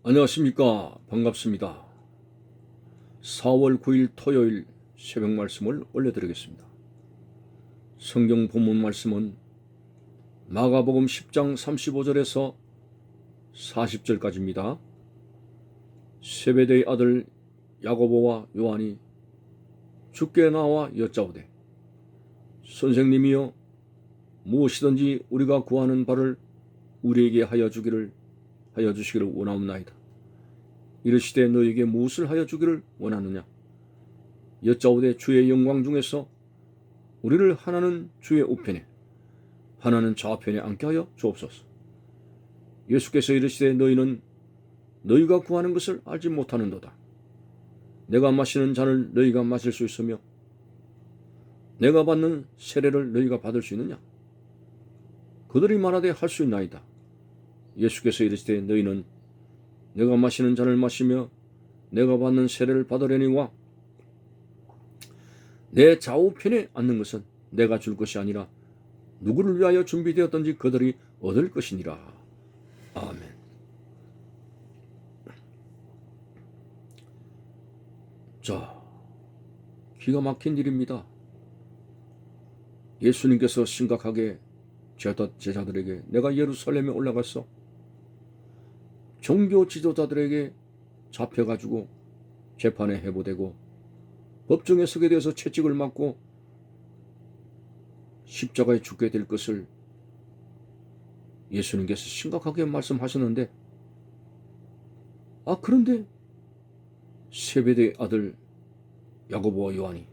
안녕하십니까. 반갑습니다. 4월 9일 토요일 새벽 말씀을 올려드리겠습니다. 성경 본문 말씀은 마가복음 10장 35절에서 40절까지입니다. 세베대의 아들 야고보와 요한이 주께 나와 여짜오되 선생님이여 무엇이든지 우리가 구하는 바를 우리에게 하여 주시기를 원하옵나이다. 이르시되 너에게 무엇을 하여 주기를 원하느냐? 여짜오되 주의 영광 중에서 우리를 하나는 주의 우편에 하나는 좌편에 앉게 하여 주옵소서. 예수께서 이르시되 너희는 너희가 구하는 것을 알지 못하는도다. 내가 마시는 잔을 너희가 마실 수 있으며 내가 받는 세례를 너희가 받을 수 있느냐? 그들이 말하되 할 수 있나이다. 예수께서 이르시되 너희는 내가 마시는 잔을 마시며 내가 받는 세례를 받으려니와 내 좌우편에 앉는 것은 내가 줄 것이 아니라 누구를 위하여 준비되었던지 그들이 얻을 것이니라. 아멘. 자, 기가 막힌 일입니다. 예수님께서 심각하게 제자들에게 내가 예루살렘에 올라가서 종교 지도자들에게 잡혀가지고 재판에 해부되고 법정에 서게 되어서 채찍을 맞고 십자가에 죽게 될 것을 예수님께서 심각하게 말씀하셨는데, 그런데 세베대의 아들 야고보와 요한이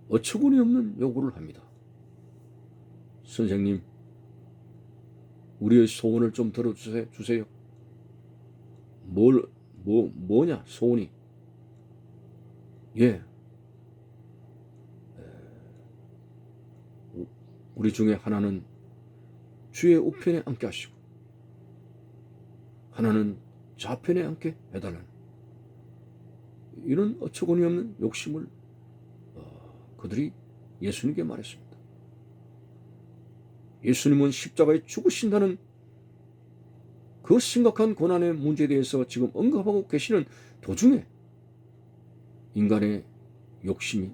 어처구니 없는 요구를 합니다. 선생님, 우리의 소원을 좀 들어주세요. 뭐냐, 소원이? 예. 우리 중에 하나는 주의 우편에 앉게 하시고, 하나는 좌편에 앉게 해달라는 이런 어처구니 없는 욕심을 그들이 예수님께 말했습니다. 예수님은 십자가에 죽으신다는 그 심각한 고난의 문제에 대해서 지금 언급하고 계시는 도중에 인간의 욕심이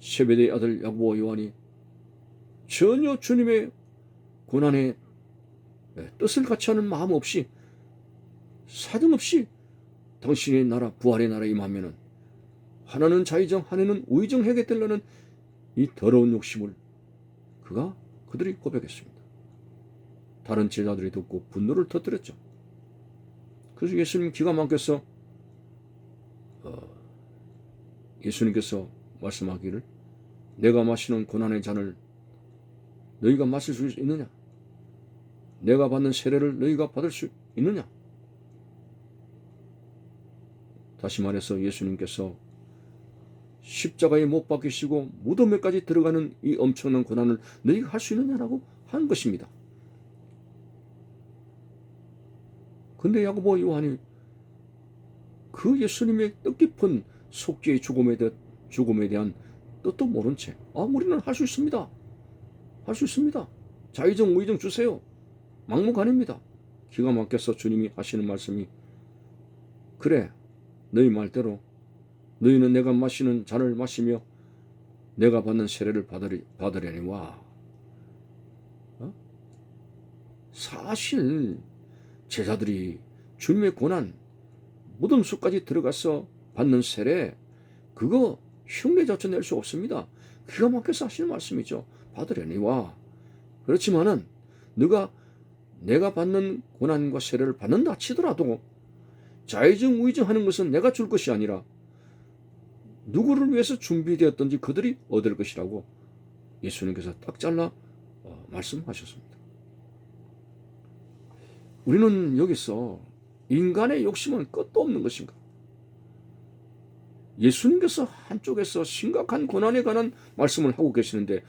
세베대의 아들 야고보와 요한이 전혀 주님의 고난의 뜻을 같이 하는 마음 없이 사정없이 당신의 나라 부활의 나라에 임하면은 하나는 자의정 하나는 우의정 해야겠다는 이 더러운 욕심을 그들이 고백했습니다. 다른 제자들이 듣고 분노를 터뜨렸죠. 그래서 예수님 기가 막혀서 예수님께서 말씀하기를 내가 마시는 고난의 잔을 너희가 마실 수 있느냐? 내가 받는 세례를 너희가 받을 수 있느냐? 다시 말해서 예수님께서 십자가에 못 박히시고 무덤에까지 들어가는 이 엄청난 고난을 너희가 할 수 있느냐라고 한 것입니다. 근데 야고보 요한이 그 예수님의 뜻깊은 속죄의 죽음에 대한 뜻도 모른 채 우리는 할 수 있습니다. 할 수 있습니다. 자의정 우의정 주세요. 막무가내입니다. 기가 막혀서 주님이 하시는 말씀이 그래, 너희 말대로 너희는 내가 마시는 잔을 마시며 내가 받는 세례를 받으려니와. 사실 제자들이 주님의 고난 무덤수까지 들어가서 받는 세례 그거 흉내조차 낼 수 없습니다. 기가 막혀서 하시는 말씀이죠. 받으려니와. 그렇지만은 내가 받는 고난과 세례를 받는다 치더라도 자의정 우의정 하는 것은 내가 줄 것이 아니라 누구를 위해서 준비되었던지 그들이 얻을 것이라고 예수님께서 딱 잘라 말씀하셨습니다. 우리는 여기서 인간의 욕심은 끝도 없는 것인가? 예수님께서 한쪽에서 심각한 고난에 관한 말씀을 하고 계시는데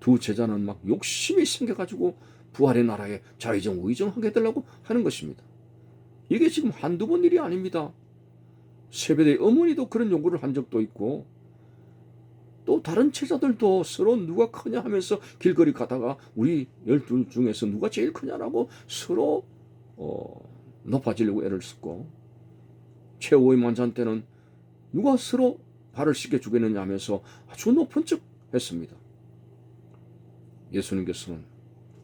두 제자는 막 욕심이 생겨가지고 부활의 나라에 자의정 우의정 하게 해달라고 하는 것입니다. 이게 지금 한두 번 일이 아닙니다. 세베대의 어머니도 그런 요구를 한 적도 있고 또 다른 제자들도 서로 누가 크냐 하면서 길거리 가다가 우리 12 중에서 누가 제일 크냐라고 서로 높아지려고 애를 썼고, 최후의 만찬 때는 누가 서로 발을 씻겨주겠느냐 하면서 아주 높은 척 했습니다. 예수님께서는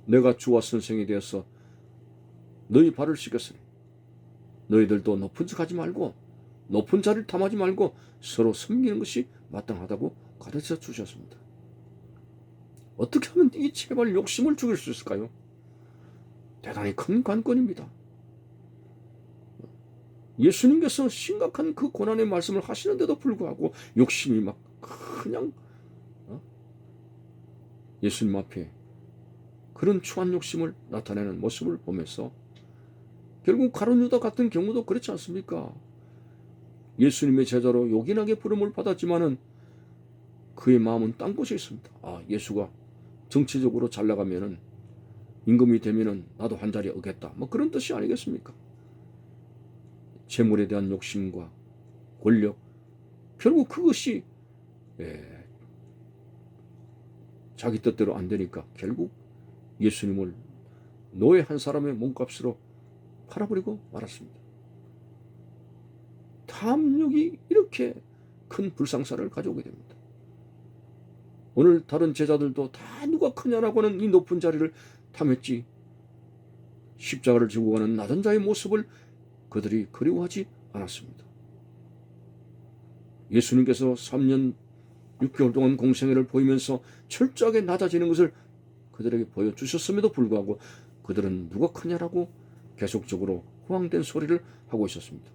내가 주와 선생이 되어서 너희 발을 씻겼으니 너희들도 높은 척 하지 말고 높은 자리를 탐하지 말고 서로 섬기는 것이 마땅하다고 가르쳐 주셨습니다. 어떻게 하면 이 제발 욕심을 죽일 수 있을까요? 대단히 큰 관건입니다. 예수님께서 심각한 그 고난의 말씀을 하시는데도 불구하고 욕심이 막 그냥 예수님 앞에 그런 추한 욕심을 나타내는 모습을 보면서 결국 가룟 유다 같은 경우도 그렇지 않습니까? 예수님의 제자로 요긴하게 부름을 받았지만은 그의 마음은 딴 곳에 있습니다. 예수가 정치적으로 잘 나가면은 임금이 되면은 나도 한 자리에 오겠다. 뭐 그런 뜻이 아니겠습니까? 재물에 대한 욕심과 권력, 결국 그것이 자기 뜻대로 안 되니까 결국 예수님을 노예 한 사람의 몸값으로 팔아버리고 말았습니다. 탐욕이 이렇게 큰 불상사를 가져오게 됩니다. 오늘 다른 제자들도 다 누가 크냐라고 하는 이 높은 자리를 탐했지 십자가를 지고 가는 낮은 자의 모습을 그들이 그리워하지 않았습니다. 예수님께서 3년 6개월 동안 공생애를 보이면서 철저하게 낮아지는 것을 그들에게 보여주셨음에도 불구하고 그들은 누가 크냐라고 계속적으로 호황된 소리를 하고 있었습니다.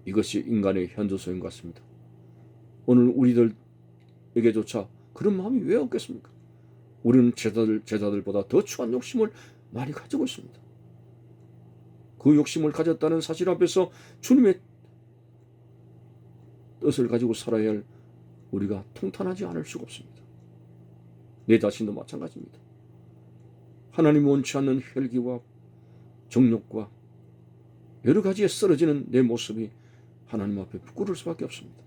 이것이 인간의 현저소인 것 같습니다. 오늘 우리들에게조차 그런 마음이 왜 없겠습니까? 우리는 제자들보다 더 추한 욕심을 많이 가지고 있습니다. 그 욕심을 가졌다는 사실 앞에서 주님의 뜻을 가지고 살아야 할 우리가 통탄하지 않을 수가 없습니다. 내 자신도 마찬가지입니다. 하나님이 원치 않는 혈기와 정욕과 여러 가지에 쓰러지는 내 모습이 하나님 앞에 부끄러울 수밖에 없습니다.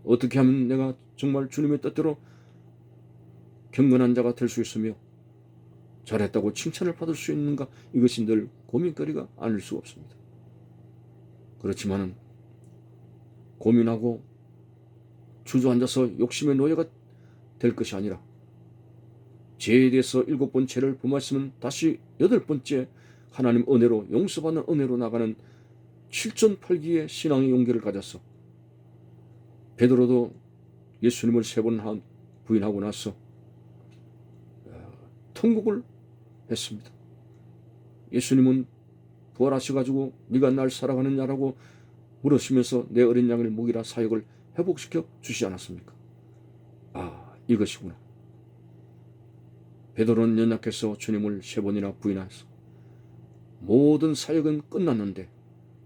어떻게 하면 내가 정말 주님의 뜻대로 경건한 자가 될 수 있으며 잘했다고 칭찬을 받을 수 있는가? 이것이 늘 고민거리가 아닐 수가 없습니다. 그렇지만은 고민하고 주저앉아서 욕심의 노예가 될 것이 아니라 죄에 대해서 7번 죄를 범하였으면 다시 8번째 하나님 은혜로 용서받는 은혜로 나가는 7전8기의 신앙의 용기를 가졌어. 베드로도 예수님을 3번 부인하고 나서 통곡을 했습니다. 예수님은 부활하셔가지고 네가 날 사랑하느냐라고 물으시면서 내 어린 양을 먹이라 사역을 회복시켜 주시지 않았습니까? 이것이구나. 베드로는 연약해서 주님을 3번이나 부인하였어. 모든 사역은 끝났는데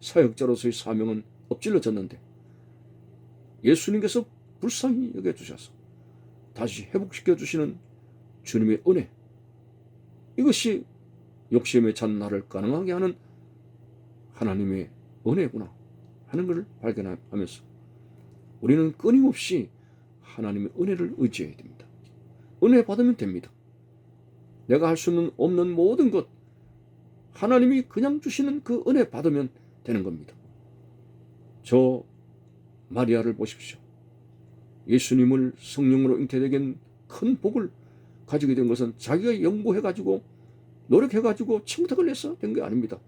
사역자로서의 사명은 엎질러졌는데 예수님께서 불쌍히 여겨주셔서 다시 회복시켜 주시는 주님의 은혜, 이것이 욕심에 찬 나를 가능하게 하는 하나님의 은혜구나 하는 것을 발견하면서 우리는 끊임없이 하나님의 은혜를 의지해야 됩니다. 은혜 받으면 됩니다. 내가 할 수 없는 모든 것 하나님이 그냥 주시는 그 은혜 받으면 되는 겁니다. 저 마리아를 보십시오. 예수님을 성령으로 잉태되게 한 큰 복을 가지게 된 것은 자기가 연구해가지고 노력해가지고 청탁을 해서 된 게 아닙니다.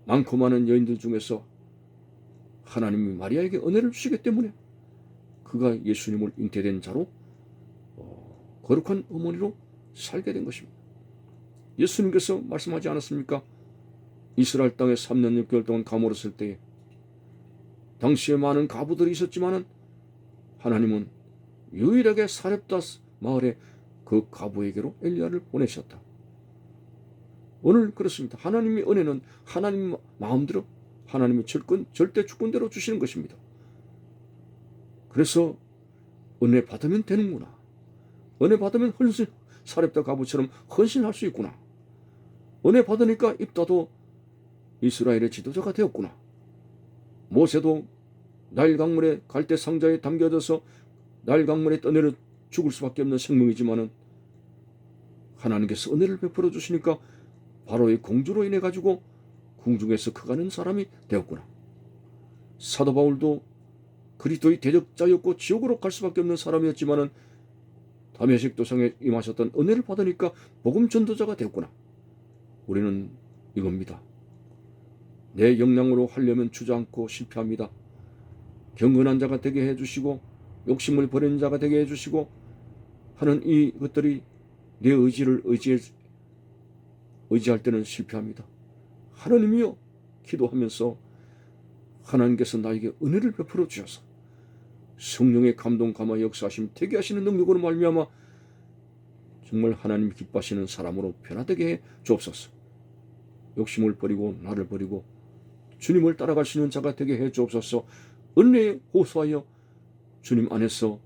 많고 많은 여인들 중에서 하나님이 마리아에게 은혜를 주시기 때문에 그가 예수님을 잉태된 자로 거룩한 어머니로 살게 된 것입니다. 예수님께서 말씀하지 않았습니까? 이스라엘 땅에 3년 6개월 동안 가물었을 때에 당시에 많은 가부들이 있었지만은 하나님은 유일하게 사렙다 마을에 그 가부에게로 엘리야를 보내셨다. 오늘 그렇습니다. 하나님의 은혜는 하나님 마음대로 하나님의 절대 주권대로 주시는 것입니다. 그래서 은혜 받으면 되는구나. 은혜 받으면 헌신, 사렙다 가부처럼 헌신할 수 있구나. 은혜 받으니까 입다도 이스라엘의 지도자가 되었구나. 모세도 나일 강물에 갈대 상자에 담겨져서 나일 강물에 떠내려 죽을 수밖에 없는 생명이지만은 하나님께서 은혜를 베풀어 주시니까 바로의 공주로 인해 가지고 궁중에서 커가는 사람이 되었구나. 사도 바울도 그리스도의 대적자였고 지옥으로 갈 수밖에 없는 사람이었지만은 다메섹 도성에 임하셨던 은혜를 받으니까 복음 전도자가 되었구나. 우리는 이겁니다. 내 역량으로 하려면 주저앉고 실패합니다. 경건한 자가 되게 해주시고 욕심을 버리는 자가 되게 해주시고 하는 이것들이 내 의지를 의지할 때는 실패합니다. 하나님이여, 기도하면서 하나님께서 나에게 은혜를 베풀어 주셔서 성령의 감동 감화 역사하심 되게 하시는 능력으로 말미암아 정말 하나님 기뻐하시는 사람으로 변화되게 해 주옵소서. 욕심을 버리고 나를 버리고 주님을 따라갈 수 있는 자가 되게 해 주옵소서. 은혜에 호소하여 주님 안에서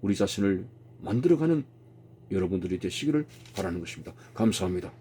우리 자신을 만들어가는 여러분들이 되시기를 바라는 것입니다. 감사합니다.